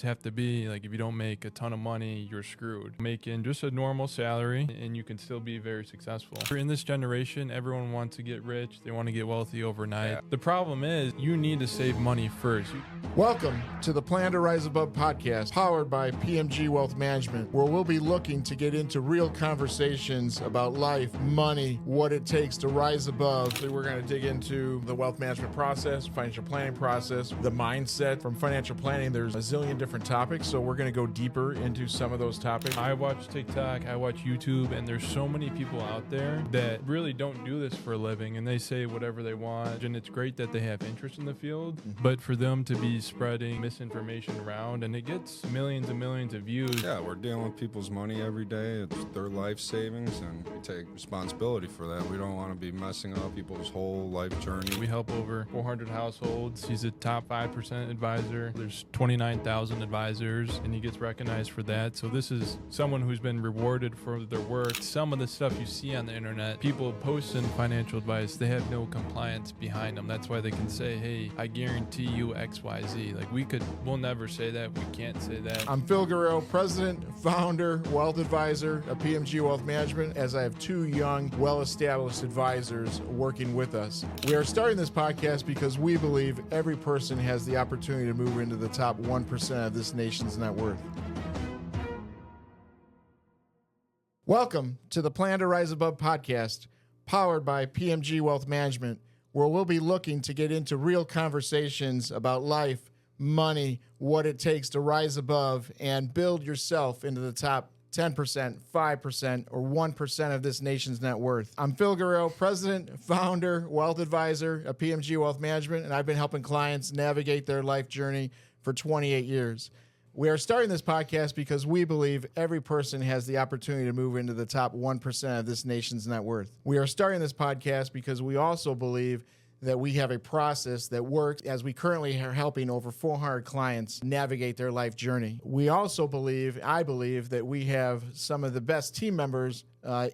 have to be like, if you don't make a ton of money, you're screwed. Making just a normal salary and you can still be very successful. In this generation, everyone wants to get rich. They want to get wealthy overnight. Yeah. The problem is you need to save money first. Welcome to the Plan to Rise Above podcast, powered by PMG Wealth Management, where we'll be looking to get into real conversations about life, money, what it takes to rise above. So we're going to dig into the wealth management process, financial planning process, the mindset from financial planning. There's a zillion different topics, so we're going to go deeper into some of those topics. I watch TikTok, I watch YouTube, and there's so many people out there that really don't do this for a living, and they say whatever they want, and it's great that they have interest in the field, but for them to be spreading misinformation around, and it gets millions and millions of views. Yeah, we're dealing with people's money every day. It's their life savings, and we take responsibility for that. We don't want to be messing up people's whole life journey. We help over 400 households. He's a top 5% advisor. There's 29,000 advisors, and he gets recognized for that. So this is someone who's been rewarded for their work. Some of the stuff you see on the internet, people posting financial advice, they have no compliance behind them. That's why they can say, hey, I guarantee you X, Y, Z. Like we'll never say that. We can't say that. I'm Phil Guerrero, president, founder, wealth advisor of PMG Wealth Management, as I have two young, well-established advisors working with us. We are starting this podcast because we believe every person has the opportunity to move into the top 1% of this nation's net worth. Welcome to the Plan to Rise Above podcast, powered by PMG Wealth Management, where we'll be looking to get into real conversations about life, money, what it takes to rise above and build yourself into the top 10%, 5%, or 1% of this nation's net worth. I'm Phil Guerrero, president, founder, wealth advisor of PMG Wealth Management, and I've been helping clients navigate their life journey for 28 years. We are starting this podcast because we believe every person has the opportunity to move into the top 1% of this nation's net worth. We are starting this podcast because we also believe that we have a process that works, as we currently are helping over 400 clients navigate their life journey. We also I believe that we have some of the best team members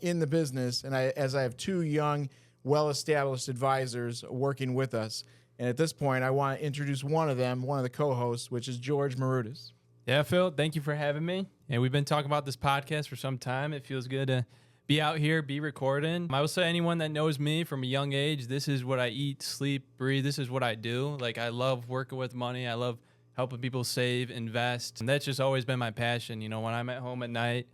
in the business, and as I have two young, well-established advisors working with us. And at this point, I want to introduce one of them, one of the co-hosts, which is George Maroudas. Yeah, Phil, thank you for having me. And we've been talking about this podcast for some time. It feels good to be out here, be recording. I will say anyone that knows me from a young age, this is what I eat, sleep, breathe. This is what I do. Like, I love working with money. I love helping people save, invest. And that's just always been my passion. You know, when I'm at home at night,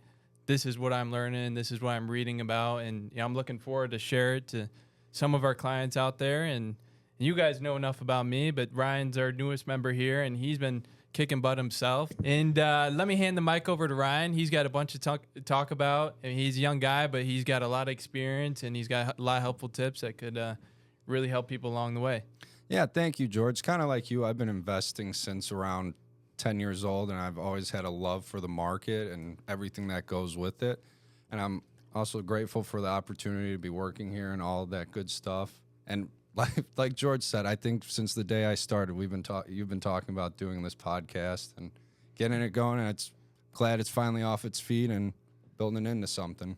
this is what I'm learning. This is what I'm reading about. And I'm looking forward to share it to some of our clients out there. And you guys know enough about me, but Ryan's our newest member here, and he's been kicking butt himself. And let me hand the mic over to Ryan. He's got a bunch of talk about. I mean, he's a young guy, but he's got a lot of experience, and he's got a lot of helpful tips that could really help people along the way. Yeah, thank you, George. Kind of like you, I've been investing since around 10 years old, and I've always had a love for the market and everything that goes with it. And I'm also grateful for the opportunity to be working here and all of that good stuff. And like George said, I think since the day I started, you've been talking about doing this podcast and getting it going, and it's glad it's finally off its feet and building into something.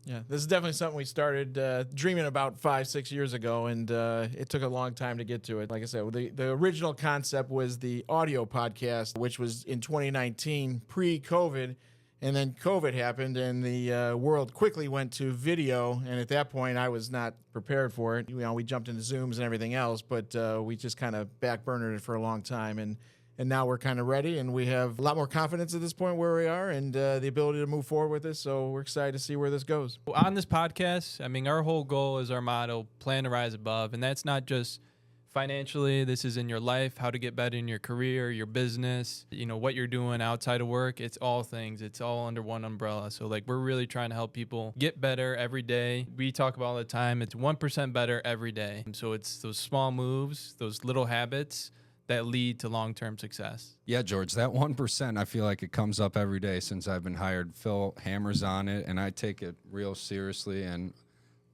Yeah, this is definitely something we started dreaming about 5-6 years ago, and it took a long time to get to it. Like I said, the original concept was the audio podcast, which was in 2019, pre-COVID. And then COVID happened, and the world quickly went to video. And at that point, I was not prepared for it. You know, we jumped into Zooms and everything else, but we just kind of backburnered it for a long time. And now we're kind of ready, and we have a lot more confidence at this point where we are, and the ability to move forward with this. So we're excited to see where this goes. On this podcast, I mean, our whole goal is our motto: plan to rise above, and that's not just financially. This is in your life, how to get better in your career, your business, you know, what you're doing outside of work. It's all things. It's all under one umbrella. So like, we're really trying to help people get better every day. We talk about all the time, it's 1% better every day. So it's those small moves, those little habits that lead to long-term success. Yeah, George, that 1%, I feel like it comes up every day since I've been hired. Phil hammers on it, and I take it real seriously. And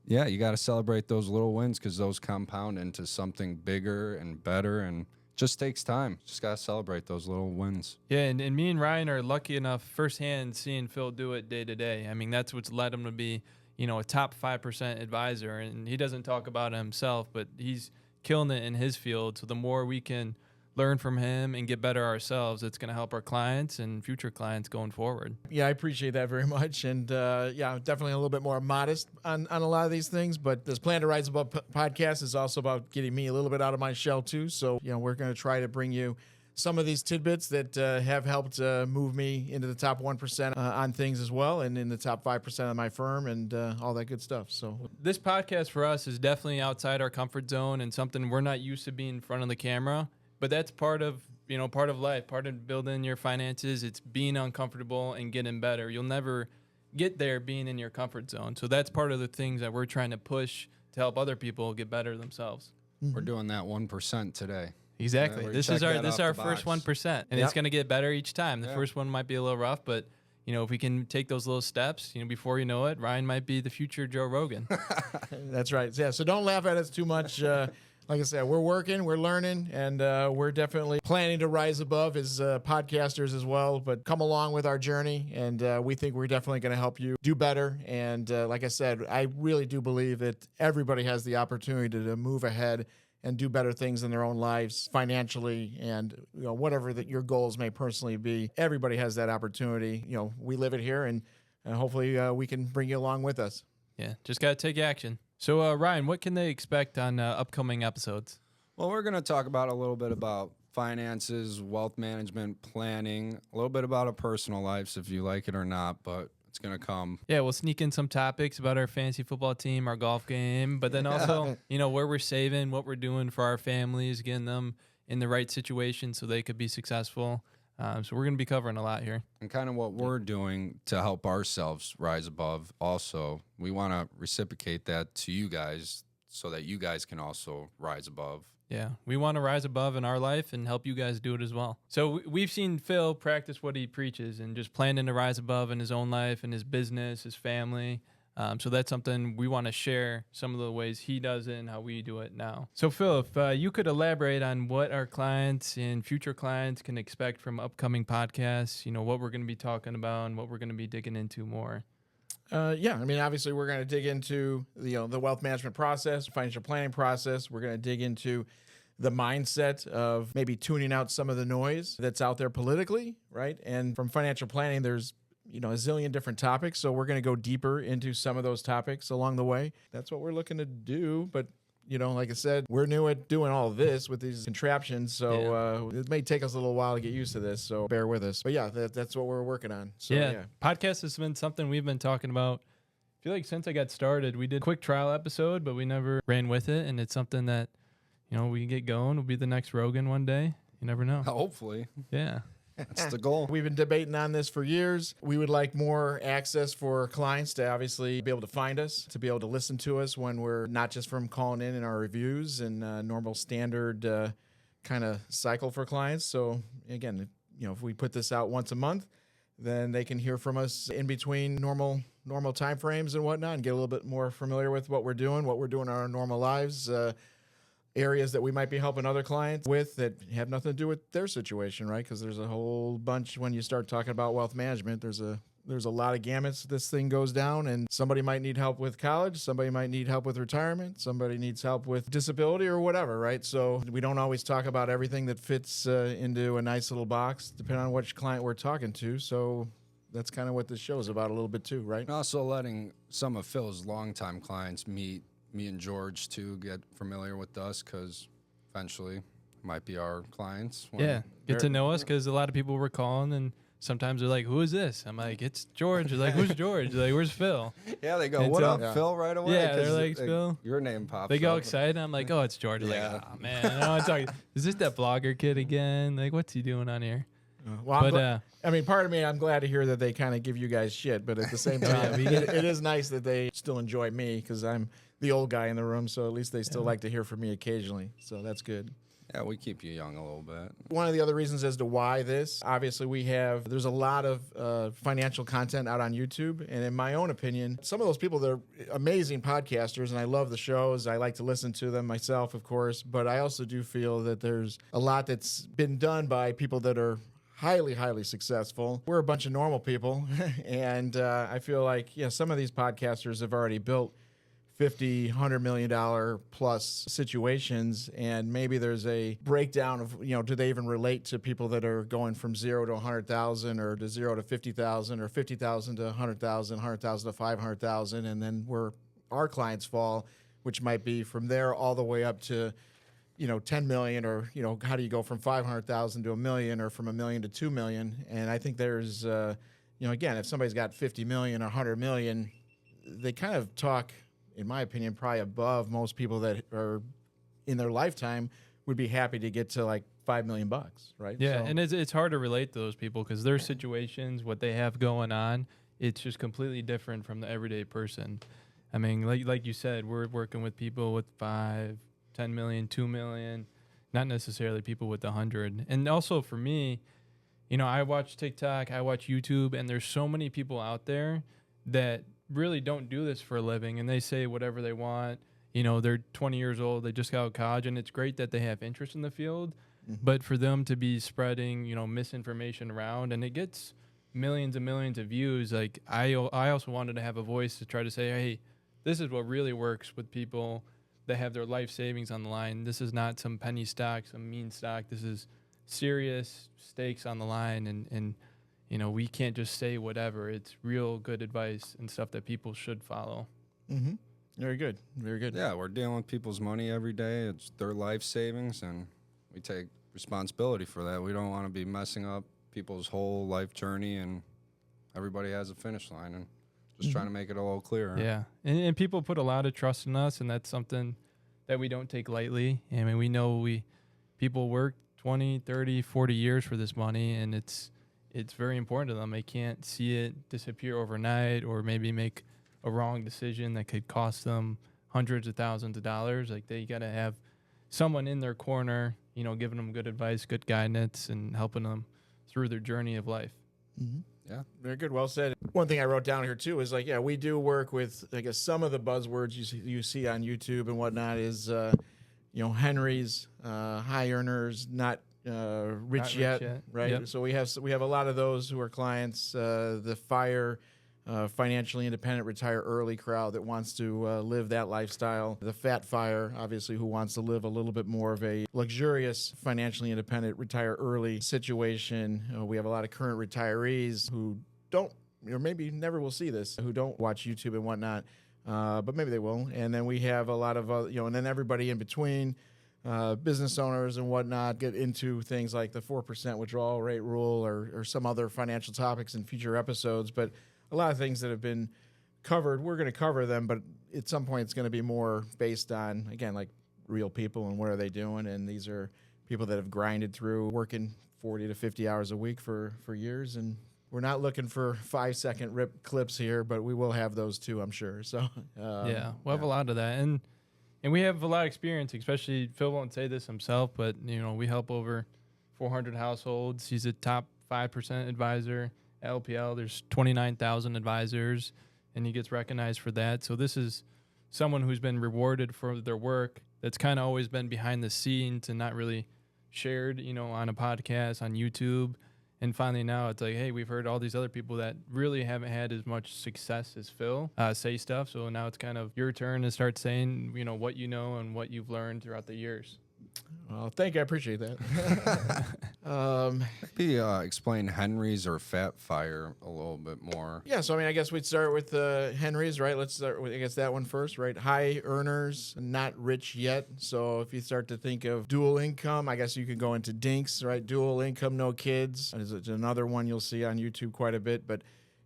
yeah, you got to celebrate those little wins because those compound into something bigger and better, and just takes time. Just got to celebrate those little wins. Yeah, and me and Ryan are lucky enough firsthand seeing Phil do it day to day. I mean, that's what's led him to be, you know, a top 5% advisor. And he doesn't talk about it himself, but he's killing it in his field. So the more we can learn from him and get better ourselves, it's going to help our clients and future clients going forward. Yeah, I appreciate that very much. And yeah, I'm definitely a little bit more modest on a lot of these things. But this Plan to Rise Above podcast is also about getting me a little bit out of my shell, too. So, we're going to try to bring you some of these tidbits that have helped move me into the top 1% on things as well, and in the top 5% of my firm and all that good stuff. So this podcast for us is definitely outside our comfort zone and something we're not used to being in front of the camera. But that's part of life, part of building your finances. It's being uncomfortable and getting better. You'll never get there being in your comfort zone. So that's part of the things that we're trying to push to help other people get better themselves. We're doing that 1% today. Exactly. Yeah, this is our first 1%, and it's going to get better each time. The first one might be a little rough, but if we can take those little steps, before you know it, Ryan might be the future Joe Rogan. That's right. Yeah. So don't laugh at us too much. Like I said, we're working, we're learning, and we're definitely planning to rise above as podcasters as well. But come along with our journey, and we think we're definitely going to help you do better. And like I said, I really do believe that everybody has the opportunity to move ahead and do better things in their own lives financially, and whatever that your goals may personally be. Everybody has that opportunity. We live it here, and hopefully we can bring you along with us. Yeah, just got to take action. So, Ryan, what can they expect on upcoming episodes? Well, we're going to talk about a little bit about finances, wealth management, planning, a little bit about our personal lives, if you like it or not, but it's going to come. Yeah, we'll sneak in some topics about our fantasy football team, our golf game, but then also, where we're saving, what we're doing for our families, getting them in the right situation so they could be successful. So we're going to be covering a lot here. And kind of what we're doing to help ourselves rise above also. We want to reciprocate that to you guys so that you guys can also rise above. Yeah, we want to rise above in our life and help you guys do it as well. So we've seen Phil practice what he preaches and just planning to rise above in his own life and his business, his family. So that's something we want to share, some of the ways he does it and how we do it now. So Phil, if you could elaborate on what our clients and future clients can expect from upcoming podcasts, what we're going to be talking about and what we're going to be digging into more. Yeah, I mean, obviously we're going to dig into the wealth management process, financial planning process. We're going to dig into the mindset of maybe tuning out some of the noise that's out there politically, right? And from financial planning, there's a zillion different topics. So we're going to go deeper into some of those topics along the way. That's what we're looking to do. But, like I said, we're new at doing all of this with these contraptions. So it may take us a little while to get used to this. So bear with us. But yeah, that's what we're working on. So podcast has been something we've been talking about. I feel like since I got started, we did a quick trial episode, but we never ran with it. And it's something that, we can get going. We'll be the next Rogan one day. You never know. Hopefully. Yeah. That's the goal. We've been debating on this for years. We would like more access for clients to obviously be able to find us, to be able to listen to us when we're not just from calling in our reviews and normal standard kind of cycle for clients. So again, if we put this out once a month, then they can hear from us in between normal time frames and whatnot, and get a little bit more familiar with what we're doing in our normal lives. Areas that we might be helping other clients with that have nothing to do with their situation, right? Because there's a whole bunch when you start talking about wealth management. There's a lot of gamuts this thing goes down, and somebody might need help with college, somebody might need help with retirement, somebody needs help with disability or whatever, right? So we don't always talk about everything that fits into a nice little box, depending on which client we're talking to. So that's kind of what this show is about a little bit too, right? And also letting some of Phil's longtime clients meet me and George to get familiar with us, because eventually might be our clients. Get to know us, because a lot of people were calling and sometimes they're like, who is this? I'm like, it's George. They're like, who's George? They're like, where's Phil? Yeah, they go, And what so- up, Phil, right away? Yeah, they're 'Cause, like, Phil. Your name pops They go up. excited. I'm like, oh, it's George. They're Yeah. like, oh, man. I don't want to talk. Is this that blogger kid again? Like, what's he doing on here? Well, part of me, I'm glad to hear that they kind of give you guys shit, but at the same time, it is nice that they still enjoy me, because I'm the old guy in the room, so at least they still like to hear from me occasionally. So that's good. Yeah, we keep you young a little bit. One of the other reasons as to why this, obviously there's a lot of financial content out on YouTube. And in my own opinion, some of those people, they're amazing podcasters, and I love the shows. I like to listen to them myself, of course. But I also do feel that there's a lot that's been done by people that are highly, highly successful. We're a bunch of normal people. And I feel like, some of these podcasters have already built 50, $100 million plus situations, and maybe there's a breakdown of, do they even relate to people that are going from 0 to 100,000 or to 0 to 50,000 or 50,000 to 100,000, 100,000 to 500,000, and then where our clients fall, which might be from there all the way up to 10 million, or, how do you go from 500,000 to a million, or from a million to 2 million? And I think there's, again, if somebody's got 50 million or 100 million, they kind of talk, in my opinion, probably above most people that are in their lifetime would be happy to get to like $5 million, right? Yeah, and it's hard to relate to those people because their situations, what they have going on, it's just completely different from the everyday person. I mean, like you said, we're working with people with 5, 10 million, 2 million, not necessarily people with 100. And also for me, I watch TikTok, I watch YouTube, and there's so many people out there that really don't do this for a living, and they say whatever they want. They're 20 years old, they just got out of college, and it's great that they have interest in the field, but for them to be spreading, misinformation around, and it gets millions and millions of views. Like I also wanted to have a voice to try to say, hey, this is what really works with people that have their life savings on the line. This is not some penny stock, some meme stock. This is serious stakes on the line, and we can't just say whatever. It's real good advice and stuff that people should follow. Mm-hmm. Very good. Very good. Yeah, we're dealing with people's money every day. It's their life savings, and we take responsibility for that. We don't want to be messing up people's whole life journey, and everybody has a finish line, and just trying to make it a little clearer. Yeah, and people put a lot of trust in us, and that's something that we don't take lightly. I mean, we know people work 20, 30, 40 years for this money, and it's very important to them. They can't see it disappear overnight, or maybe make a wrong decision that could cost them hundreds of thousands of dollars. Like, they got to have someone in their corner, giving them good advice, good guidance, and helping them through their journey of life. Mm-hmm. Yeah. Very good. Well said. One thing I wrote down here too is we do work with, I guess, some of the buzzwords you see on YouTube and whatnot is, Henry's, high earners, not rich yet, right? Yep. So we have a lot of those who are clients, the FIRE, financially independent, retire early crowd that wants to live that lifestyle. The Fat FIRE, obviously, who wants to live a little bit more of a luxurious, financially independent, retire early situation. We have a lot of current retirees who don't, or maybe never will see this, who don't watch YouTube and whatnot, but maybe they will. And then we have a lot of, and then everybody in between, business owners and whatnot, get into things like the 4% withdrawal rate rule or some other financial topics in future episodes. But a lot of things that have been covered, we're going to cover them, but at some point it's going to be more based on, again, like real people and what are they doing. And these are people that have grinded through working 40 to 50 hours a week for years. And we're not looking for 5-second rip clips here, but we will have those too, I'm sure. So we'll have a lot of that. And we have a lot of experience, especially Phil won't say this himself, but we help over 400 households. He's a top 5% advisor. LPL, there's 29,000 advisors, and he gets recognized for that. So this is someone who's been rewarded for their work that's kind of always been behind the scenes and not really shared, on a podcast, on YouTube. And finally now it's like, hey, we've heard all these other people that really haven't had as much success as Phil say stuff. So now it's kind of your turn to start saying, what you know and what you've learned throughout the years. Well, thank you. I appreciate that. Maybe explain Henry's or Fat FIRE a little bit more. Yeah, so I guess we'd start with Henry's, right? Let's start with, that one first, right? High earners, not rich yet. So if you start to think of dual income, I guess you could go into DINKs, right? Dual income, no kids. It's another one you'll see on YouTube quite a bit, but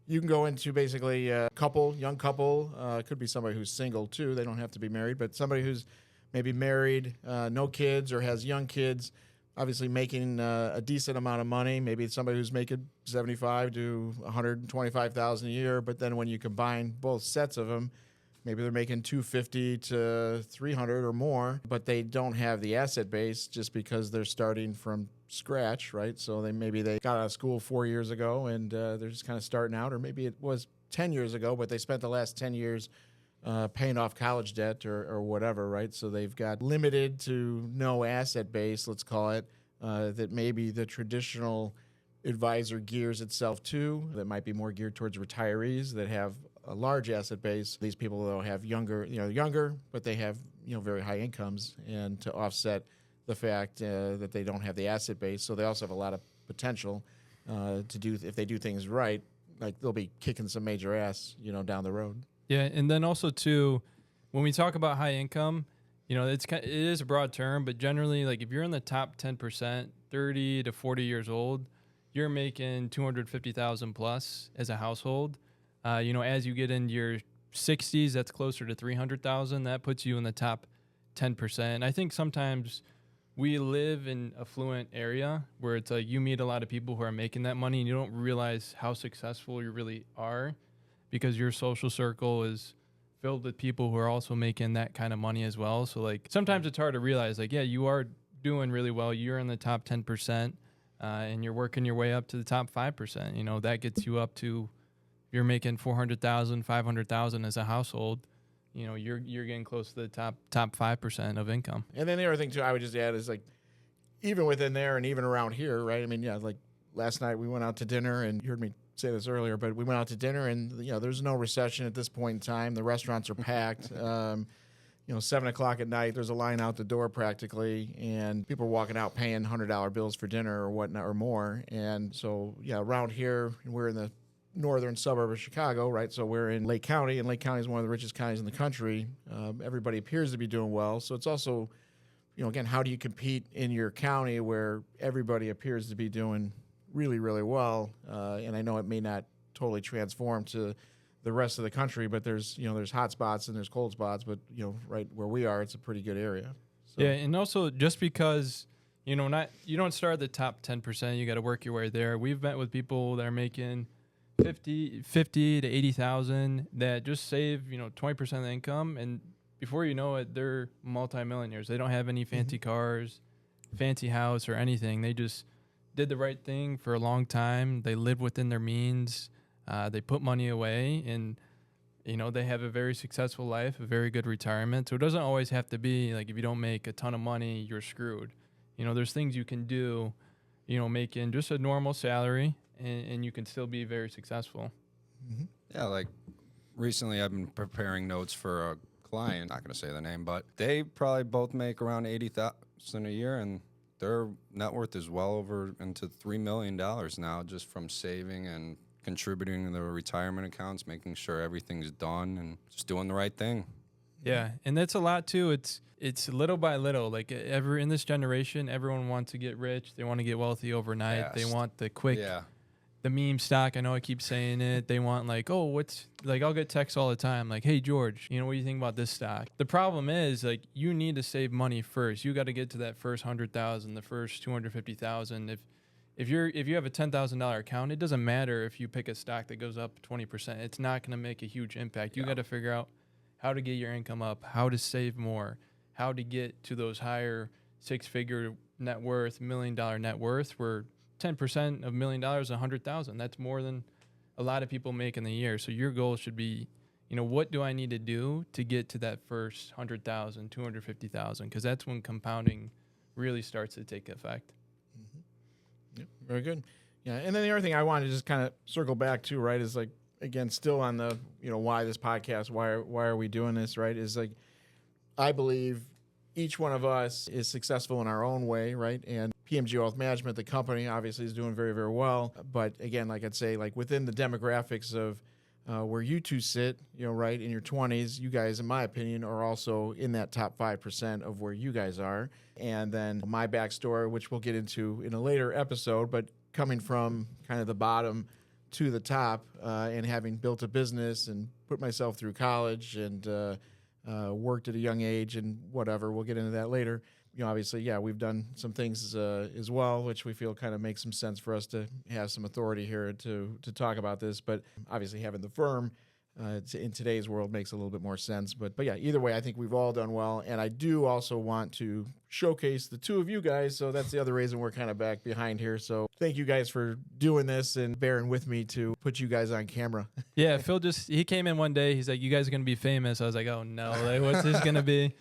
you can go into basically a young couple. Could be somebody who's single too. They don't have to be married, but somebody who's maybe married, no kids, or has young kids, obviously making a decent amount of money. Maybe it's somebody who's making $75,000 to $125,000 a year, but then when you combine both sets of them, maybe they're making $250,000 to $300,000 or more, but they don't have the asset base just because they're starting from scratch, right? So they got out of school 4 years ago and they're just kind of starting out, or maybe it was 10 years ago, but they spent the last 10 years paying off college debt or whatever, right? So they've got limited to no asset base, let's call it, that maybe the traditional advisor gears itself to, that might be more geared towards retirees that have a large asset base. These people though have younger, but they have very high incomes, and to offset the fact that they don't have the asset base, so they also have a lot of potential to do if they do things right. Like they'll be kicking some major ass, down the road. Yeah, and then also too, when we talk about high income, it is a broad term, but generally, like if you're in the top 10%, 30 to 40 years old, you're making 250,000 plus as a household. As you get into your 60s, that's closer to 300,000. That puts you in the top 10%. And I think sometimes we live in a affluent area where it's like you meet a lot of people who are making that money and you don't realize how successful you really are because your social circle is filled with people who are also making that kind of money as well. So like sometimes it's hard to realize like, yeah, you are doing really well. You're in the top 10%. And you're working your way up to the top 5%. That gets you up to, you're making 400,000, 500,000 as a household. You're getting close to the top 5% of income. And then the other thing too, I would just add is like, even within there and even around here, right? I mean, yeah, like last night we went out to dinner, and you heard me say this earlier, but we went out to dinner, and there's no recession at this point in time. The restaurants are packed. 7 o'clock at night, there's a line out the door practically, and people are walking out paying $100 bills for dinner or whatnot or more. And so, yeah, around here, we're in the northern suburb of Chicago, right? So we're in Lake County, and Lake County is one of the richest counties in the country. Everybody appears to be doing well. So it's also, again, how do you compete in your county where everybody appears to be doing really, really well? And I know it may not totally transform to the rest of the country, but there's hot spots and there's cold spots, but right where we are, it's a pretty good area. So. Yeah, and also just because you don't start at the top 10%, you got to work your way there. We've met with people that are making 50 to 80,000 that just save 20% of the income, and before you know it, they're multimillionaires. They don't have any fancy cars, fancy house, or anything. They just did the right thing for a long time. They live within their means. They put money away, and they have a very successful life, a very good retirement. So it doesn't always have to be like if you don't make a ton of money, you're screwed. There's things you can do, making just a normal salary, and you can still be very successful. Mm-hmm. Yeah, like recently I've been preparing notes for a client, not going to say the name, but they probably both make around $80,000 a year, and their net worth is well over into $3 million now just from saving and contributing to the retirement accounts, making sure everything's done and just doing the right thing. Yeah, and that's a lot too. It's little by little. Like in this generation, everyone wants to get rich. They want to get wealthy overnight. Fast. They want the quick, the meme stock. I know I keep saying it. They want like, I'll get texts all the time like, hey George, what do you think about this stock? The problem is like you need to save money first. You got to get to that first 100,000, the first 250,000. If you have a $10,000 account, it doesn't matter if you pick a stock that goes up 20%. It's not going to make a huge impact. You got to figure out how to get your income up, how to save more, how to get to those higher six-figure net worth, $1 million net worth, where 10% of $1 million is 100,000. That's more than a lot of people make in the year. So your goal should be, what do I need to do to get to that first 100,000, 250,000? Because that's when compounding really starts to take effect. Yep, very good. Yeah, and then the other thing I wanted to just kind of circle back to, right, is like, again, still on the, why this podcast, why are we doing this, right, is like, I believe each one of us is successful in our own way, right, and P.M.G. Wealth Management, the company, obviously is doing very, very well, but again, like I'd say, like within the demographics of where you two sit, right, in your 20s, you guys, in my opinion, are also in that top 5% of where you guys are. And then my backstory, which we'll get into in a later episode, but coming from kind of the bottom to the top and having built a business and put myself through college and worked at a young age and whatever, we'll get into that later. Obviously, yeah, we've done some things as well, which we feel kind of makes some sense for us to have some authority here to talk about this. But obviously, having the firm in today's world makes a little bit more sense. But yeah, either way, I think we've all done well. And I do also want to showcase the two of you guys. So that's the other reason we're kind of back behind here. So thank you guys for doing this and bearing with me to put you guys on camera. Yeah, Phil he came in one day. He's like, you guys are going to be famous. I was like, oh no, like, what's this going to be?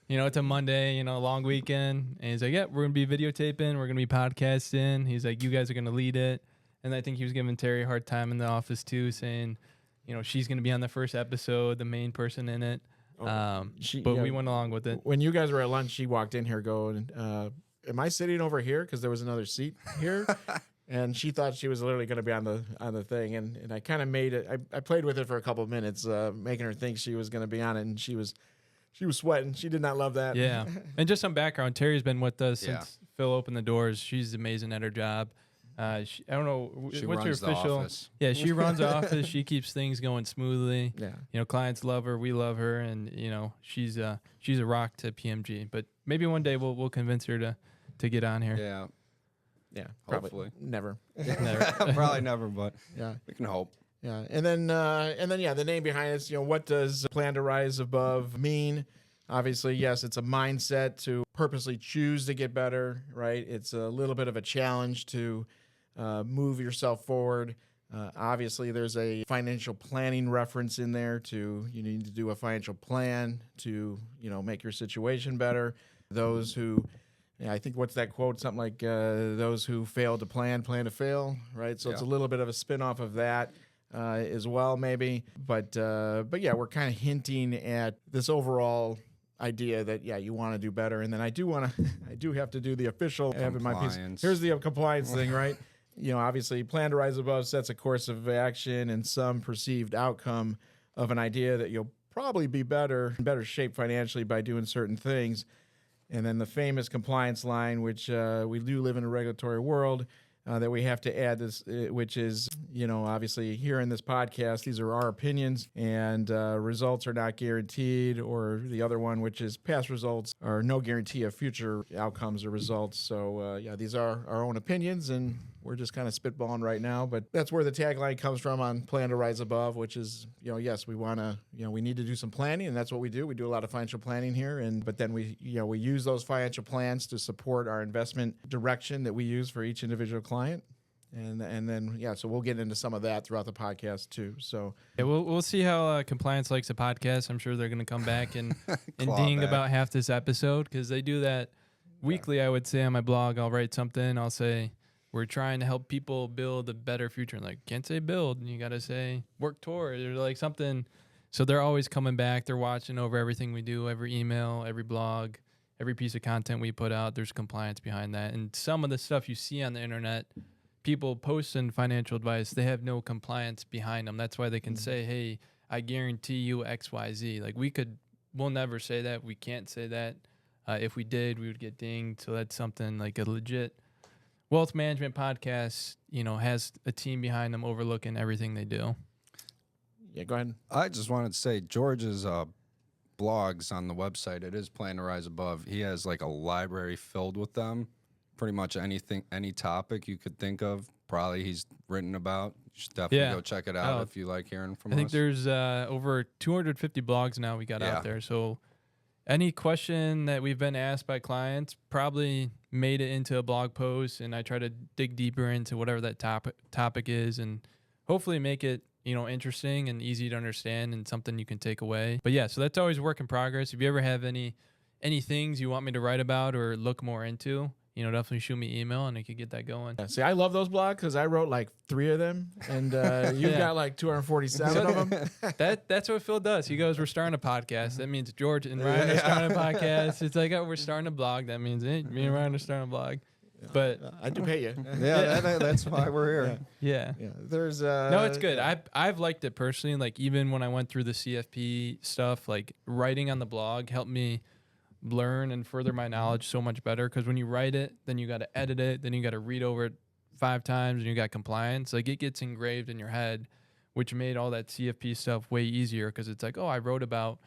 It's a Monday, long weekend. And he's like, yeah, we're going to be videotaping. We're going to be podcasting. He's like, you guys are going to lead it. And I think he was giving Terry a hard time in the office too, saying, she's going to be on the first episode, the main person in it. But we went along with it. When you guys were at lunch, she walked in here going, am I sitting over here? Because there was another seat here. And she thought she was literally going to be on the thing. And I kind of made it. I played with it for a couple of minutes, making her think she was going to be on it. And she was sweating. She did not love that. Yeah. And just some background. Terry's been with us since Phil opened the doors. She's amazing at her job. I don't know what's her official. Office. Yeah, she runs the office. She keeps things going smoothly. Yeah. Clients love her. We love her, and she's a rock to PMG. But maybe one day we'll convince her to get on here. Yeah. Yeah. Probably Hopefully. never. Probably never, but Yeah. we can hope. Yeah. And then the name behind it, what does plan to rise above mean? Obviously, yes, it's a mindset to purposely choose to get better, right? It's a little bit of a challenge to move yourself forward. Obviously, there's a financial planning reference in there you need to do a financial plan to, make your situation better. Those who, I think what's that quote? Something like those who fail to plan to fail, right? So it's a little bit of a spin-off of that as well, maybe. But yeah, we're kind of hinting at this overall idea that you want to do better. And then I do have to do the official Compliance. Here's the compliance thing, right? Obviously plan to rise above sets a course of action and some perceived outcome of an idea that you'll probably be in better shape financially by doing certain things. And then the famous compliance line, which we do live in a regulatory world, that we have to add this, which is, obviously here in this podcast, these are our opinions and results are not guaranteed, or the other one, which is past results are no guarantee of future outcomes or results. So these are our own opinions and we're just kind of spitballing right now, but that's where the tagline comes from on Plan to Rise Above, which is, yes, we want to, we need to do some planning, and that's what we do. We do a lot of financial planning here, but then we use those financial plans to support our investment direction that we use for each individual client. And then, so we'll get into some of that throughout the podcast too. So yeah, we'll see how compliance likes the podcast. I'm sure they're going to come back and ding back about half this episode, because they do that weekly. I would say on my blog, I'll write something. I'll say, we're trying to help people build a better future. And can't say build. You got to say work toward, or something. So they're always coming back. They're watching over everything we do, every email, every blog, every piece of content we put out. There's compliance behind that. And some of the stuff you see on the internet, people posting financial advice, they have no compliance behind them. That's why they can say, hey, I guarantee you X, Y, Z. We'll never say that. We can't say that. If we did, we would get dinged. So that's something like a legit wealth management podcast, has a team behind them overlooking everything they do. Yeah, go ahead. I just wanted to say George's blogs on the website, it is Plan to Rise Above. He has a library filled with them. Pretty much anything, any topic you could think of, probably he's written about. You should definitely go check it out if you like hearing from us. I think there's over 250 blogs now we got out there. So any question that we've been asked by clients probably made it into a blog post, and I try to dig deeper into whatever that topic is and hopefully make it, interesting and easy to understand and something you can take away. But yeah, so that's always a work in progress. If you ever have any things you want me to write about or look more into, definitely shoot me an email and I could get that going. Yeah, see, I love those blogs because I wrote 3 of them, and you've got 247 of them. That's what Phil does. He goes, we're starting a podcast. That means George and Ryan are starting a podcast. It's like, oh, we're starting a blog. That means me and Ryan are starting a blog. But I do pay you. That's why we're here. Yeah. There's no, it's good. I've liked it personally. Even when I went through the CFP stuff, writing on the blog helped me learn and further my knowledge so much better, because when you write it, then you got to edit it, then you got to read over it 5 times, and you got compliance. It gets engraved in your head, which made all that CFP stuff way easier, because it's oh, I wrote about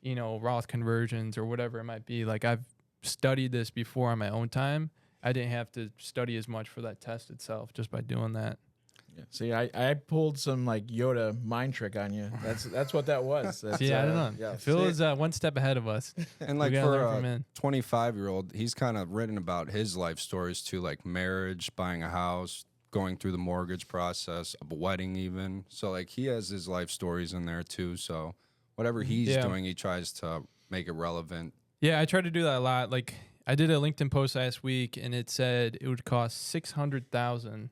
Roth conversions or whatever it might be. I've studied this before on my own time. I didn't have to study as much for that test itself just by doing that. Yeah. See, I pulled some Yoda mind trick on you. That's what that was. That's, I don't know. Yeah. Phil is one step ahead of us. And for a 25-year-old, he's kind of written about his life stories too, marriage, buying a house, going through the mortgage process, a wedding even. So he has his life stories in there too. So whatever he's doing, he tries to make it relevant. Yeah, I try to do that a lot. I did a LinkedIn post last week, and it said it would cost $600,000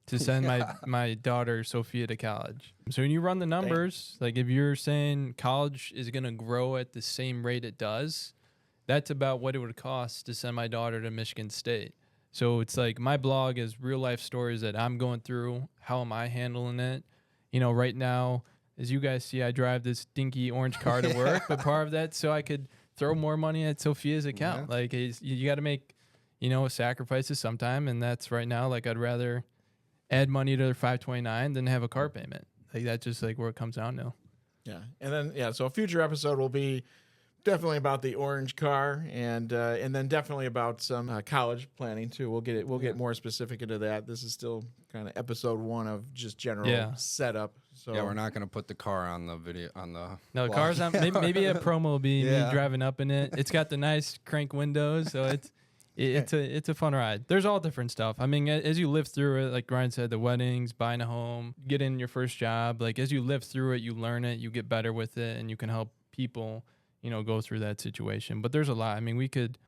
to send my daughter Sophia to college. So when you run the numbers, like if you're saying college is going to grow at the same rate it does, that's about what it would cost to send my daughter to Michigan State. So it's like my blog is real life stories that I'm going through. How am I handling it? You know, right now, as you guys see, I drive this dinky orange car to work, but part of that so I could throw more money at Sophia's account. Like you got to make, sacrifices sometime. And that's right now, like I'd rather add money to their 529 than have a car payment. Like that's just like where it comes down to. Yeah. And then, so a future episode will be definitely about the orange car and then definitely about some college planning too. We'll get more specific into that. This is still kind of episode 1 of just general setup. So yeah, we're not going to put the car on the video on the. No, the car's on. Maybe a promo will be me driving up in it. It's got the nice crank windows, so it's a fun ride. There's all different stuff. I mean, as you live through it, like Ryan said, the weddings, buying a home, getting your first job. Like as you live through it, you learn it, you get better with it, and you can help people, go through that situation. But there's a lot. I mean,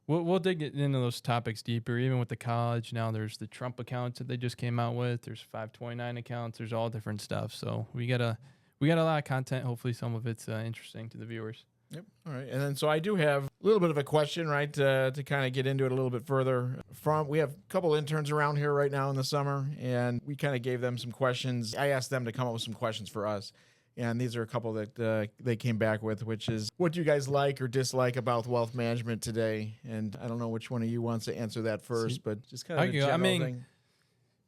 we'll dig into those topics deeper, even with the college. Now there's the Trump accounts that they just came out with. There's 529 accounts. There's all different stuff. So we got a lot of content. Hopefully some of it's interesting to the viewers. Yep. All right. And then so I do have a little bit of a question, right, to kind of get into it a little bit further. We have a couple interns around here right now in the summer, and we kind of gave them some questions. I asked them to come up with some questions for us. And these are a couple that they came back with, which is, what do you guys like or dislike about wealth management today? And I don't know which one of you wants to answer that first, but just kind of a general thing.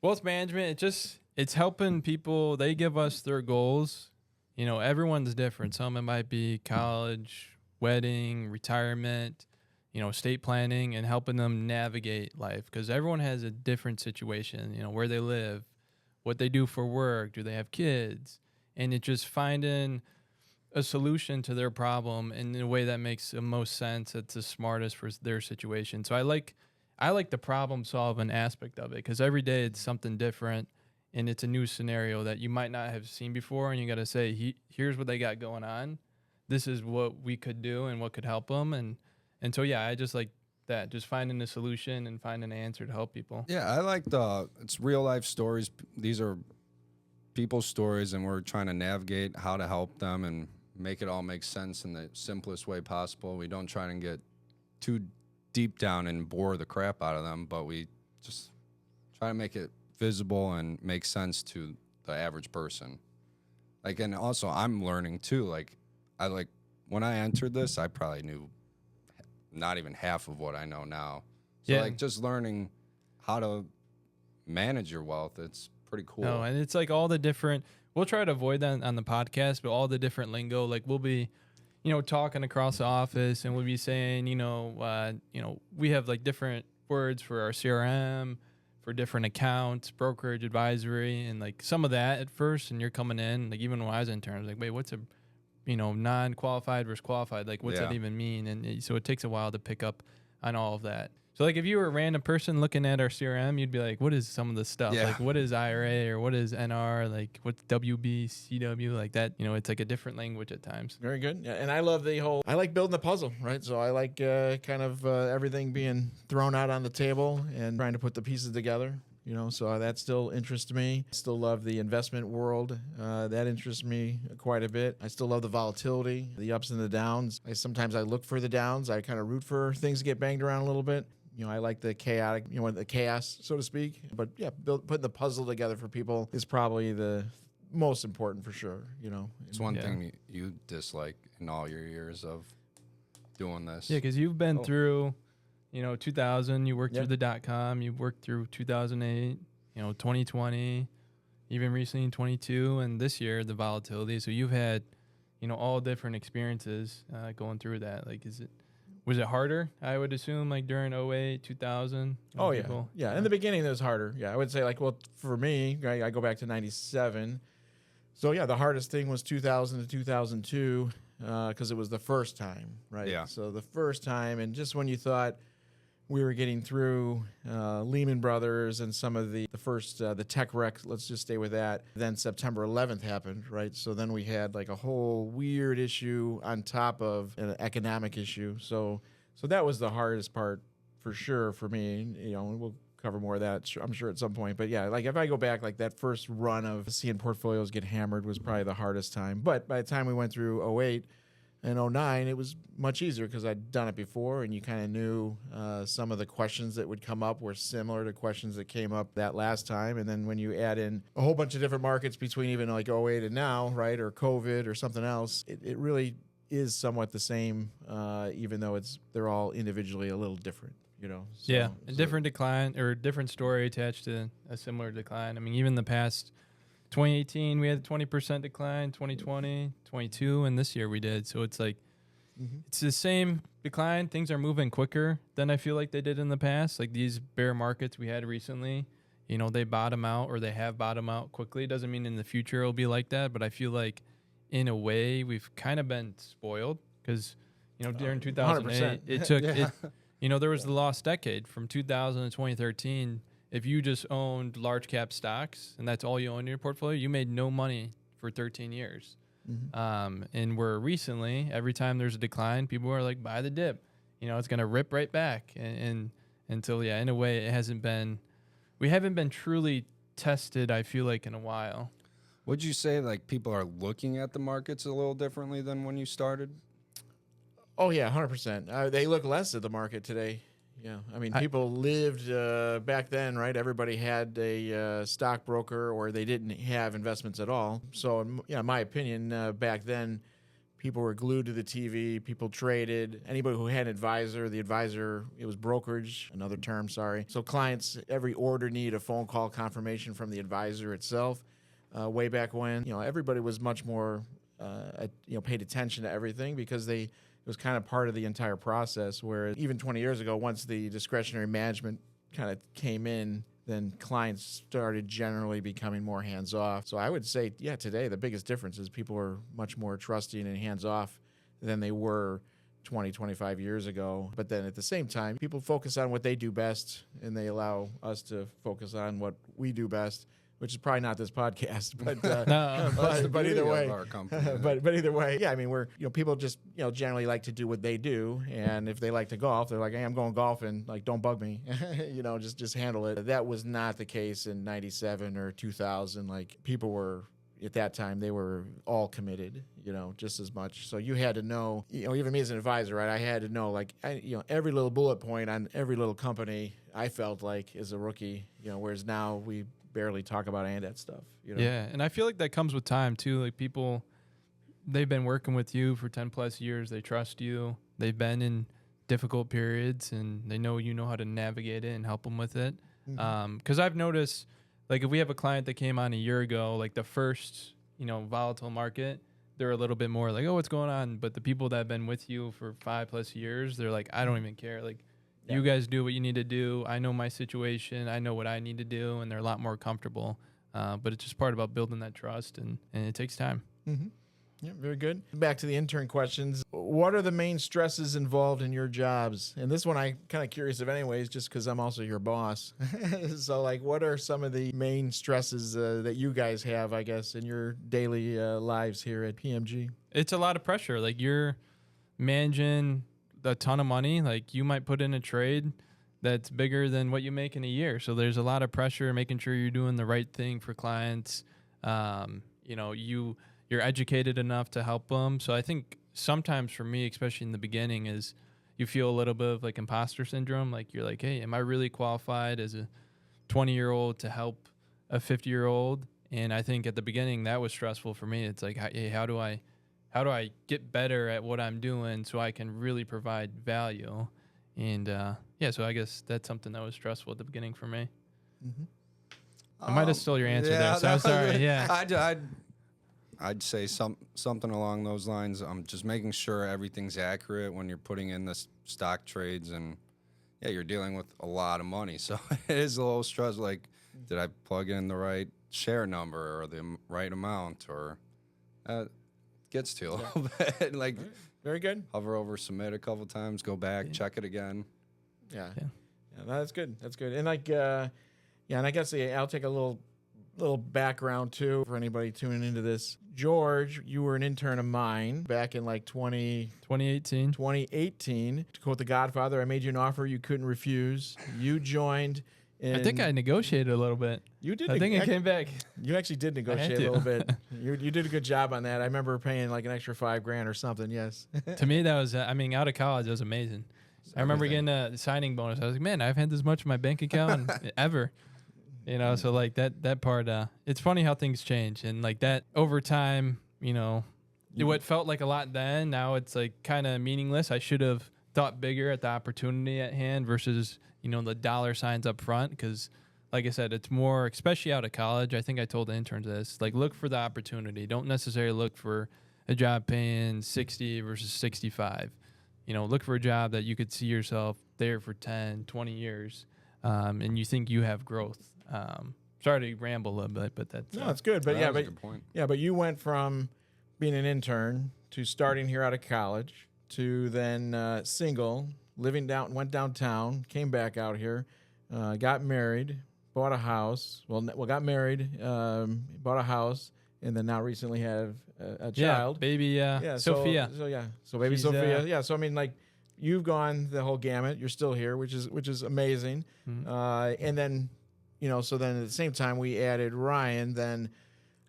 Wealth management, it's helping people. They give us their goals. Everyone's different. Some it might be college, wedding, retirement, estate planning, and helping them navigate life, because everyone has a different situation, where they live, what they do for work, do they have kids? And it's just finding a solution to their problem in a way that makes the most sense. That's the smartest for their situation. So I like the problem solving aspect of it, because every day it's something different and it's a new scenario that you might not have seen before. And you got to say, here's what they got going on. This is what we could do and what could help them. And so, yeah, I just like that, just finding a solution and finding an answer to help people. Yeah, I like it's real life stories. These are people's stories, and we're trying to navigate how to help them and make it all make sense in the simplest way possible. We don't try and get too deep down and bore the crap out of them, but we just try to make it visible and make sense to the average person. Like, and also I'm learning too. Like when I entered this, I probably knew not even half of what I know now. So like just learning how to manage your wealth, it's pretty cool. No, and it's like all the different, we'll try to avoid that on the podcast, but all the different lingo, like we'll be, talking across the office and we'll be saying, we have like different words for our CRM, for different accounts, brokerage, advisory, and like some of that at first. And you're coming in, like even when I was intern, I was like, wait, what's a, non-qualified versus qualified? Like, what's that even mean? And so it takes a while to pick up on all of that. So like if you were a random person looking at our CRM, you'd be like, what is some of the stuff? Yeah. Like what is IRA or what is NR? Like what's WB, CW? Like that, it's like a different language at times. Very good. Yeah, and I love I like building the puzzle, right? So I like everything being thrown out on the table and trying to put the pieces together. So that still interests me. Still love the investment world. That interests me quite a bit. I still love the volatility, the ups and the downs. Sometimes I look for the downs. I kind of root for things to get banged around a little bit. I like the chaotic, the chaos, so to speak. But yeah, putting the puzzle together for people is probably the most important for sure. It's one thing you dislike in all your years of doing this. Yeah, because you've been through, 2000, you worked through the .com, you worked through 2008, 2020, even recently in 22, and this year the volatility. So you've had, all different experiences going through that. Like, was it harder? I would assume like during 08, 2000. Oh yeah. Yeah. In the beginning it was harder. Yeah. I would say for me, I go back to 97. So yeah, the hardest thing was 2000 to 2002 because it was the first time, right? Yeah. So the first time, and just when you thought we were getting through Lehman Brothers and some of the first, the tech wreck, let's just stay with that. Then September 11th happened, right? So then we had like a whole weird issue on top of an economic issue. So that was the hardest part for sure for me. We'll cover more of that, I'm sure, at some point. But yeah, like if I go back, like that first run of seeing portfolios get hammered was probably the hardest time. But by the time we went through '08 and '09, it was much easier because I'd done it before, and you kind of knew some of the questions that would come up were similar to questions that came up that last time. And then when you add in a whole bunch of different markets between even like '08 and now, right, or COVID or something else, it really is somewhat the same, even though they're all individually a little different. So, yeah, a different decline or different story attached to a similar decline. I mean, even the past 2018, we had a 20% decline, 2020, 22, and this year we did. So it's like, it's the same decline. Things are moving quicker than I feel like they did in the past. Like these bear markets we had recently, they bottom out or they have bottomed out quickly. Doesn't mean in the future it'll be like that, but I feel like in a way we've kind of been spoiled because, during 2008, it took, there was the lost decade from 2000 to 2013. If you just owned large cap stocks and that's all you owned in your portfolio, you made no money for 13 years. And where recently, every time there's a decline, people are like, buy the dip. It's going to rip right back. And until, in a way, we haven't been truly tested, I feel like, in a while. Would you say like people are looking at the markets a little differently than when you started? Oh, yeah, 100%. They look less at the market today. Yeah, I mean, people lived back then, right? Everybody had a stockbroker, or they didn't have investments at all. So, in my opinion, back then, people were glued to the TV. People traded. Anybody who had an advisor, it was brokerage, another term, sorry. So clients, every order needed a phone call confirmation from the advisor itself. Way back when, everybody was much more, paid attention to everything because it was kind of part of the entire process, where even 20 years ago, once the discretionary management kind of came in, then clients started generally becoming more hands-off. So I would say, today the biggest difference is people are much more trusting and hands-off than they were 20, 25 years ago. But then at the same time, people focus on what they do best, and they allow us to focus on what we do best, which is probably not this podcast, but but either way, our company, but either way, I mean, we're people just generally like to do what they do, and if they like to golf, they're like, hey, I'm going golfing, like don't bug me, just handle it. That was not the case in '97 or 2000. Like people were at that time, they were all committed, just as much. So you had to know, even me as an advisor, right? I had to know, like, every little bullet point on every little company. I felt like as a rookie, whereas now we barely talk about any of that stuff. Yeah, and I feel like that comes with time too. Like people, they've been working with you for 10 plus years. They trust you. They've been in difficult periods, and they know how to navigate it and help them with it. Because I've noticed, like, if we have a client that came on a year ago, like the first volatile market, they're a little bit more like, oh, what's going on? But the people that have been with you for 5+ years, they're like, I don't even care. Like, you guys do what you need to do. I know my situation. I know what I need to do, and they're a lot more comfortable. But it's just part about building that trust, and it takes time. Yeah, very good. Back to the intern questions. What are the main stresses involved in your jobs? And this one I'm kind of curious of anyways, just because I'm also your boss. So, like, what are some of the main stresses that you guys have, I guess, in your daily lives here at PMG? It's a lot of pressure. Like, you're managing a ton of money. Like, you might put in a trade that's bigger than what you make in a year. So there's a lot of pressure making sure you're doing the right thing for clients. You're educated enough to help them. So I think sometimes for me, especially in the beginning, is you feel a little bit of like imposter syndrome. Like you're like, hey, am I really qualified as a 20-year-old to help a 50-year-old? And I think at the beginning that was stressful for me. It's like, hey, how do I get better at what I'm doing so I can really provide value? And so I guess that's something that was stressful at the beginning for me. I might have stole your answer there, so I'm sorry. Yeah. I'd say something along those lines. Just making sure everything's accurate when you're putting in the stock trades, and you're dealing with a lot of money, so it is a little stress. Like, did I plug in the right share number or the right amount, or gets to you a little bit. Like, very good. Hover over submit a couple times, go back, check it again. Yeah, that's good. That's good. And like, and I guess I'll take a little background too for anybody tuning into this. George, you were an intern of mine back in like 2018. To quote The Godfather, I made you an offer you couldn't refuse. You joined I think I negotiated a little bit. You did. I think it came back. You actually did negotiate a little bit. You did a good job on that. I remember paying like an extra $5,000 or something. Yes. To me, that was, I mean, out of college, it was amazing. I remember getting a signing bonus. I was like, man, I've had this much in my bank account ever. You know, so like that part, it's funny how things change. And like that over time, you know, what felt like a lot then, now it's like kind of meaningless. I should have thought bigger at the opportunity at hand versus, you know, the dollar signs up front. Because like I said, it's more, especially out of college. I think I told the interns this, like, look for the opportunity. Don't necessarily look for a job paying 60 versus 65. You know, look for a job that you could see yourself there for 10, 20 years, and you think you have growth. Sorry to ramble a little bit, but that's... No, it's good. But that was a good point. Yeah, but you went from being an intern to starting here out of college to then single, went downtown, came back out here, got married, bought a house. Well, got married, bought a house, and then now recently have a child. Baby Sophia. So baby Sophia. So I mean, like, you've gone the whole gamut. You're still here, which is amazing. Mm-hmm. And then, you know, so then at the same time we added Ryan then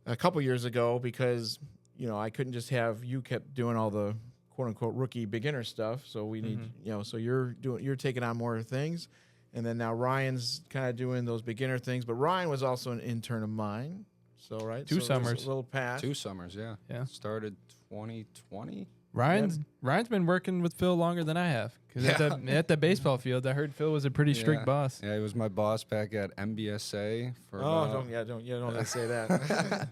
a couple years ago because, you know, I couldn't just have you kept doing all the quote unquote rookie beginner stuff. So we need, you know, so you're taking on more things. And then now Ryan's kind of doing those beginner things, but Ryan was also an intern of mine. So, right. Two summers. A little past. 2 summers. Yeah. Yeah. Started 2020. Ryan's been working with Phil longer than I have. Because at the baseball field, I heard Phil was a pretty strict boss. Yeah, he was my boss back at MBSA. Don't say that.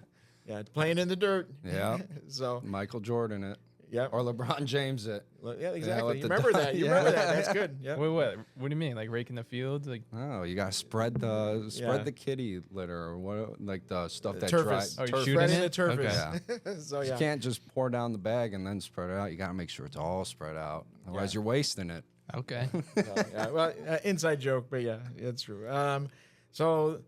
Yeah, playing in the dirt. Yeah. So Michael Jordan it. Yeah. Or LeBron James it. Yeah, exactly. You remember that. You remember that. That's good. Yeah. Wait, what do you mean? Like raking the fields? Like, oh, you gotta spread the kitty litter or what, like the stuff that turfus. dries. Oh, you're shooting the it? turfus. Okay. So You can't just pour down the bag and then spread it out. You gotta make sure it's all spread out. Otherwise, you're wasting it. okay. Well, inside joke, but yeah, it's true. So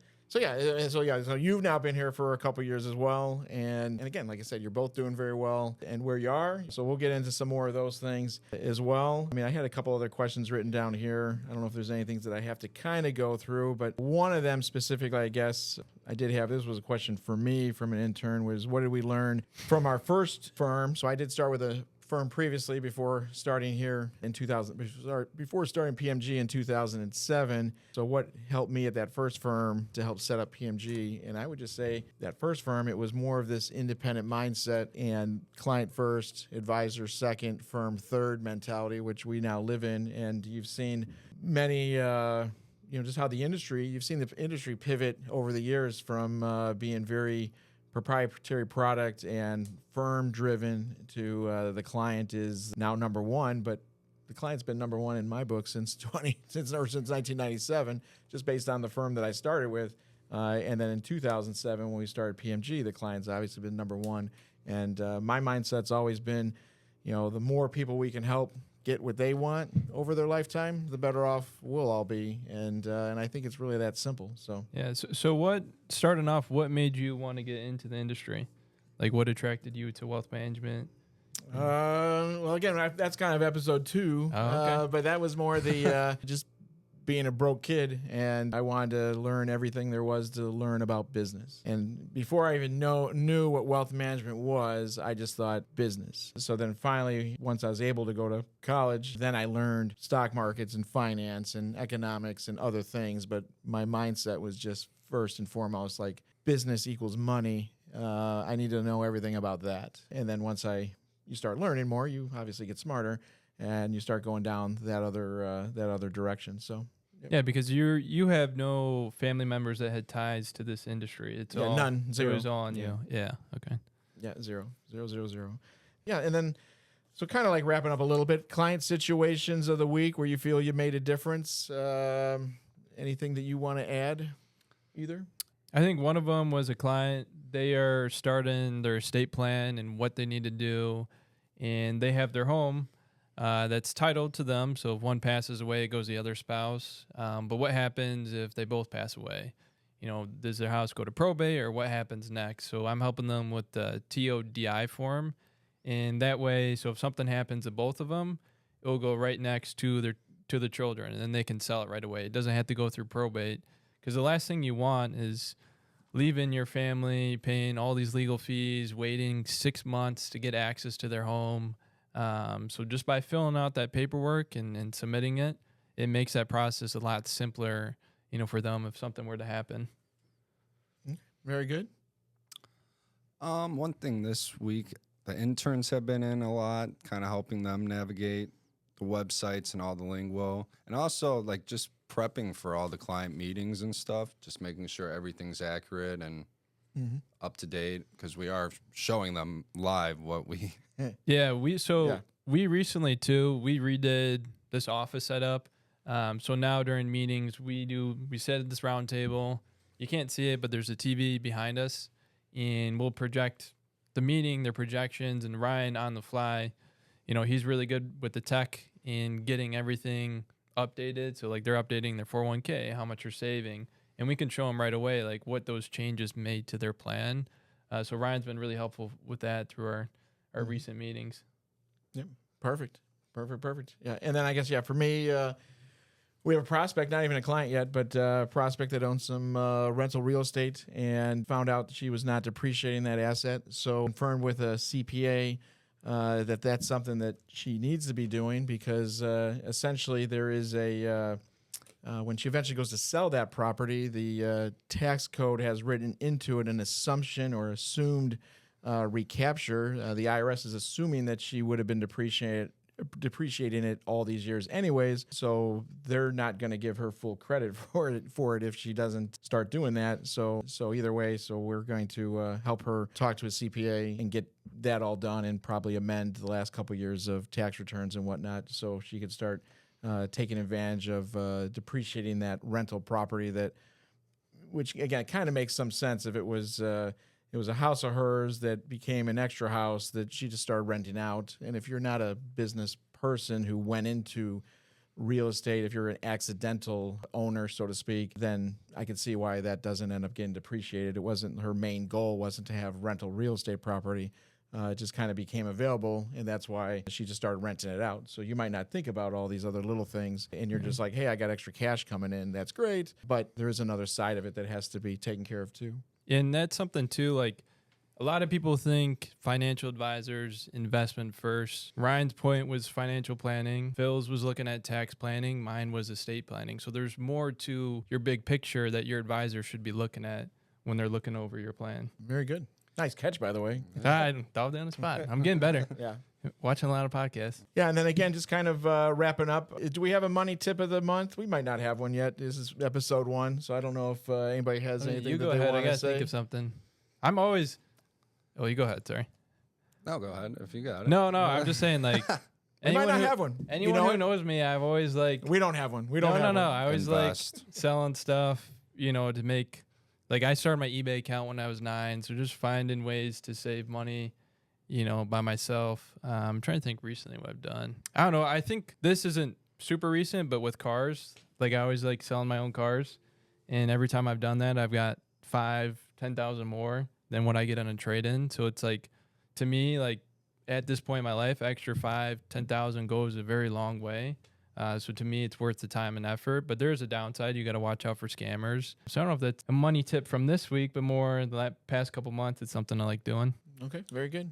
you've now been here for a couple years as well, and again, like I said, you're both doing very well, and where you are. So we'll get into some more of those things as well. I mean, I had a couple other questions written down here. I don't know if there's anything that I have to kind of go through, but one of them specifically, I guess I did have. This was a question for me from an intern. Was what did we learn from our first firm? So I did start with a firm previously before starting here in before starting PMG in 2007. So what helped me at that first firm to help set up PMG? And I would just say that first firm, it was more of this independent mindset and client first, advisor second, firm third mentality, which we now live in. And you've seen many, just how you've seen the industry pivot over the years from being very proprietary product and firm driven to the client is now number one, but the client's been number one in my book since 1997, just based on the firm that I started with. And then in 2007, when we started PMG, the client's obviously been number one. And my mindset's always been, the more people we can help get what they want over their lifetime, the better off we'll all be. And I think it's really that simple. So yeah. So starting off, what made you want to get into the industry? Like, what attracted you to wealth management? Well, again, that's kind of episode 2. Oh, okay. But that was more the just being a broke kid, and I wanted to learn everything there was to learn about business. And before I even knew what wealth management was, I just thought business. So then finally, once I was able to go to college, then I learned stock markets and finance and economics and other things. But my mindset was just first and foremost like business equals money. I need to know everything about that. And then once you start learning more, you obviously get smarter, and you start going down that other direction. So, yeah, because you have no family members that had ties to this industry. It's all none, 0. It was all on you. Yeah. Okay. Yeah, 0. Yeah, and then so kind of like wrapping up a little bit, client situations of the week where you feel you made a difference. Anything that you want to add, either? I think one of them was a client. They are starting their estate plan and what they need to do, and they have their home that's titled to them. So if one passes away, it goes to the other spouse. But what happens if they both pass away? Does their house go to probate, or what happens next? So I'm helping them with the TODI form, and that way, so if something happens to both of them, it will go right next to the children, and then they can sell it right away. It doesn't have to go through probate. Because the last thing you want is leaving your family, paying all these legal fees, waiting 6 months to get access to their home. So just by filling out that paperwork and submitting it, it makes that process a lot simpler, for them if something were to happen. Very good. One thing this week, the interns have been in a lot, kind of helping them navigate the websites and all the lingo, and also like just prepping for all the client meetings and stuff, just making sure everything's accurate and up to date, because we are showing them live what we. We recently too, we redid this office setup. So now during meetings, we set at this round table. You can't see it, but there's a TV behind us, and we'll project the meeting, their projections, and Ryan on the fly. He's really good with the tech and getting everything updated. So like they're updating their 401k, how much you're saving, and we can show them right away like what those changes made to their plan. So Ryan's been really helpful with that through our recent meetings. Yep. Perfect. Yeah. And then I guess, for me, we have a prospect, not even a client yet, but a prospect that owns some rental real estate, and found out that she was not depreciating that asset. So confirmed with a CPA that's something that she needs to be doing, because essentially there is when she eventually goes to sell that property, the tax code has written into it an assumption or assumed recapture. The IRS is assuming that she would have been depreciating it all these years anyways, so they're not going to give her full credit for it if she doesn't start doing that. So either way, we're going to help her talk to a CPA and get that all done, and probably amend the last couple years of tax returns and whatnot, so she could start taking advantage of depreciating that rental property, which again kind of makes some sense if it was a house of hers that became an extra house that she just started renting out. And if you're not a business person who went into real estate, if you're an accidental owner, so to speak, then I can see why that doesn't end up getting depreciated. It wasn't her main goal, wasn't to have rental real estate property. It just kind of became available, and that's why she just started renting it out. So you might not think about all these other little things, and you're just like, hey, I got extra cash coming in. That's great. But there is another side of it that has to be taken care of too. And that's something too, like a lot of people think financial advisors, investment first. Ryan's point was financial planning. Phil's was looking at tax planning. Mine was estate planning. So there's more to your big picture that your advisor should be looking at when they're looking over your plan. Very good. Nice catch, by the way. I dialed down the spot. I'm getting better. Yeah. Watching a lot of podcasts. Yeah, and then again, just kind of wrapping up. Do we have a money tip of the month? We might not have one yet. This is episode 1, so I don't know if anybody has anything you that go they ahead. want I to gotta think say. of something. I'm always. Oh, you go ahead. Sorry. No, go ahead if you got it. No. I'm just saying, like, We might not have one. Anyone who knows me, I've always like. We don't have one. We don't have one. No. I always Invest. like selling stuff, to make. Like, I started my eBay account when I was 9, so just finding ways to save money, by myself. I'm trying to think recently what I've done. I don't know. I think this isn't super recent, but with cars, like I always like selling my own cars, and every time I've done that, I've got 5,000-10,000 more than what I get on a trade-in. So it's like, to me, like at this point in my life, extra 5,000-10,000 goes a very long way. So to me, it's worth the time and effort, but there is a downside. You got to watch out for scammers. So I don't know if that's a money tip from this week, but more the past couple months, it's something I like doing. Okay, very good.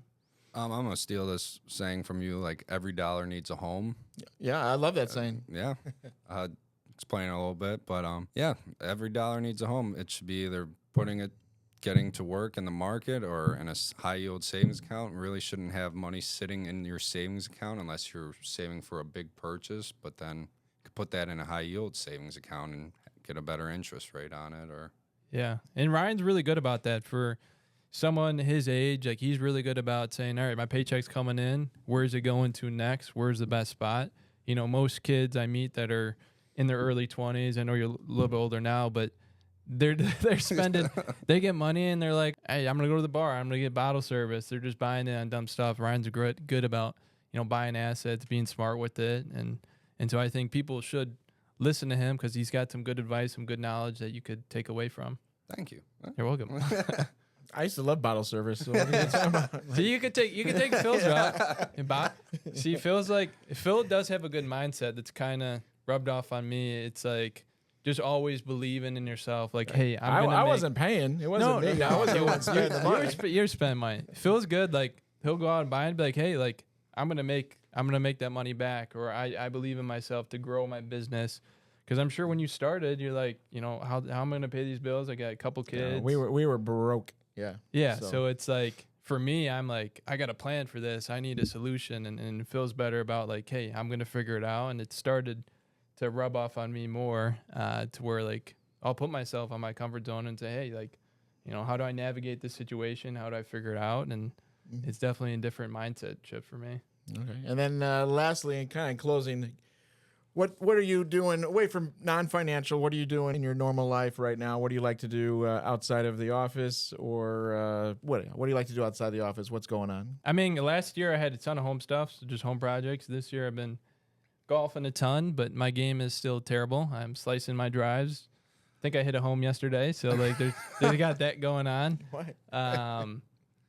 I'm going to steal this saying from you, like every dollar needs a home. Yeah, I love that saying. Yeah. Explain it a little bit, but yeah, every dollar needs a home. It should be either getting to work in the market or in a high yield savings account. Really shouldn't have money sitting in your savings account unless you're saving for a big purchase, but then you could put that in a high yield savings account and get a better interest rate on it. Yeah. And Ryan's really good about that for someone his age. Like, he's really good about saying, all right, my paycheck's coming in. Where's it going to next? Where's the best spot? Most kids I meet that are in their early 20s, I know you're a little bit older now, but they're spending, they get money and they're like, hey, I'm going to go to the bar. I'm going to get bottle service. They're just buying it on dumb stuff. Ryan's good about, buying assets, being smart with it. And so I think people should listen to him because he's got some good advice, some good knowledge that you could take away from. Thank you. You're welcome. I used to love bottle service. So what are you talking about? So you could take Phil's route. See, Phil does have a good mindset that's kind of rubbed off on me. It's like, just always believing in yourself. Like, hey, I wasn't paying. It wasn't me. I wasn't the one spending the money. You're spending money. It feels good. Like he'll go out and buy it and be like, hey, like I'm gonna make that money back, or I believe in myself to grow my business. Because I'm sure when you started, you're like, how am I gonna pay these bills? I got a couple kids. Yeah, we were broke. Yeah. Yeah. So it's like for me, I'm like, I got a plan for this. I need a solution, and it feels better about like, hey, I'm gonna figure it out. And it started to rub off on me more to where like I'll put myself on my comfort zone and say, hey, like, how do I navigate this situation? How do I figure it out? And it's definitely a different mindset shift for me. Okay. And then lastly, and kind of closing, what are you doing away from non-financial? What are you doing in your normal life right now? What do you like to do outside of the office, or what do you like to do outside the office? What's going on? I mean, last year I had a ton of home stuff, so just home projects. This year I've been golfing a ton, but my game is still terrible. I'm slicing my drives. I think I hit a home yesterday, so like they got that going on. What?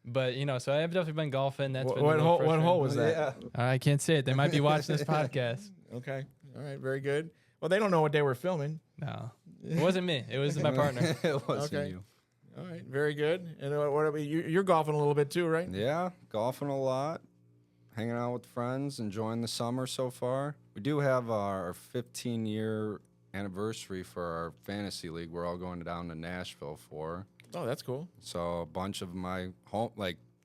But so I've definitely been golfing. That's been what hole was that? Yeah. I can't say it. They might be watching this podcast. Okay. All right. Very good. Well, they don't know what they were filming. No, it wasn't me. It was my partner. It wasn't Okay. you. All right. Very good. And what about you? You're golfing a little bit too, right? Yeah, golfing a lot, hanging out with friends, enjoying the summer so far. We do have our 15-year anniversary for our fantasy league. We're all going down to Nashville for. Oh, that's cool. So a bunch of my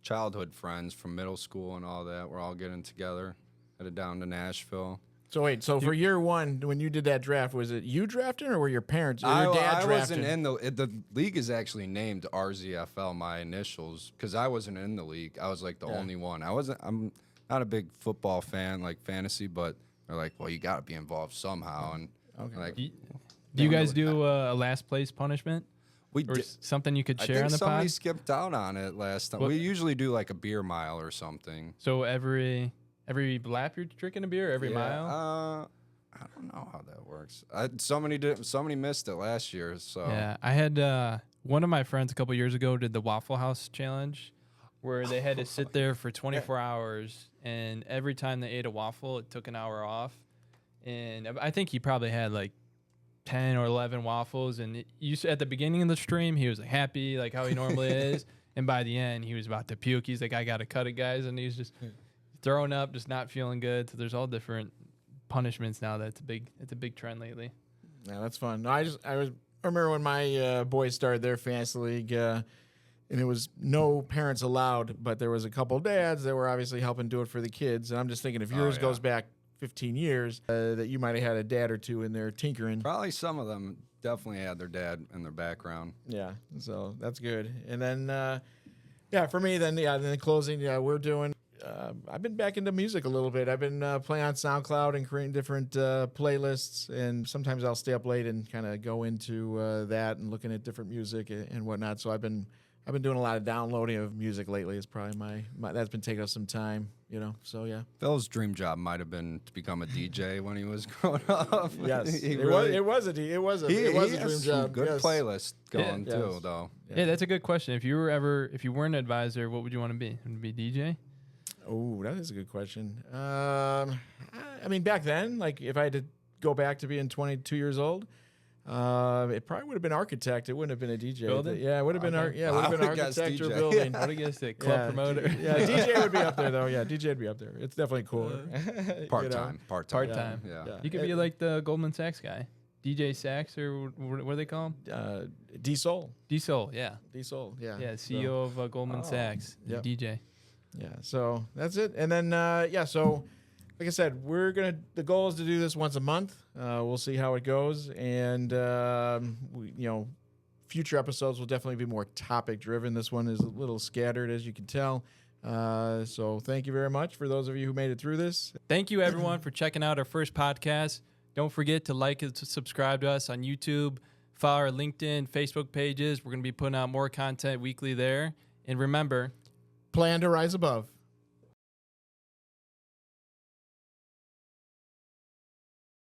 childhood friends from middle school and all that, we're all getting together, headed down to Nashville. So wait, for year one, when you did that draft, was it you drafting or were your parents or your dad I drafting? wasn't in the league is actually named RZFL, my initials, because I wasn't in the league. I was like the only one. I'm not a big football fan, like fantasy, but they're like, well, you got to be involved somehow. And Okay. like, Do you guys do a last place punishment? we Or did. something you could I share think on the somebody pod? skipped out on it last time. What- We usually do like a beer mile or something. So every lap you're drinking a beer, every mile? I don't know how that works. Somebody missed it last year, so Yeah, I had one of my friends a couple years ago did the Waffle House challenge, where they had to sit there for 24 hours, and every time they ate a waffle, it took an hour off. And I think he probably had like 10 or 11 waffles, and at the beginning of the stream, he was like happy, like how he normally is, and by the end, he was about to puke. He's like, "I gotta cut it, guys," and he's just throwing up, just not feeling good. So there's all different punishments now. It's a big trend lately. Yeah, that's fun. No, I remember when my boys started their fantasy league, and it was no parents allowed, but there was a couple dads that were obviously helping do it for the kids. And I'm just thinking, if yours goes back 15 years, that you might have had a dad or two in there tinkering. probably some of them definitely had their dad in their background. Yeah, so that's good. And then, for me, then the closing, we're doing. I've been back into music a little bit. I've been playing on SoundCloud and creating different playlists, and sometimes I'll stay up late and kind of go into that and looking at different music and whatnot. So I've been doing a lot of downloading of music lately. It's probably my that's been taking us some time, So yeah. Phil's dream job might have been to become a DJ when he was growing up. Yes, He it was a dream job. Good yes. playlist going Yeah. too, Yes. though. Yeah, that's a good question. If you were an advisor, what would you want to be? Would it be DJ? Oh, that is a good question. I mean, back then, like if I had to go back to being 22 years old, it probably would have been architect. It wouldn't have been a DJ. Building? Yeah, it would have been Okay. it would have been I would guess architecture DJ. building. What do you guess? Club promoter? Yeah, DJ would be up there though. Yeah, DJ would be up there. It's definitely cooler. Part-time. Part-time. Yeah. Yeah. You could be like the Goldman Sachs guy, DJ Sachs, or what do they call him? D-Soul. D-Soul, yeah. D-Soul, yeah. Yeah, CEO of Goldman Sachs, yep. DJ. Yeah, so that's it. And then, so like I said, the goal is to do this once a month. We'll see how it goes. And, future episodes will definitely be more topic driven. This one is a little scattered, as you can tell. So thank you very much for those of you who made it through this. Thank you, everyone, for checking out our first podcast. Don't forget to like and subscribe to us on YouTube. Follow our LinkedIn, Facebook pages. We're going to be putting out more content weekly there. And remember, Plan to rise above.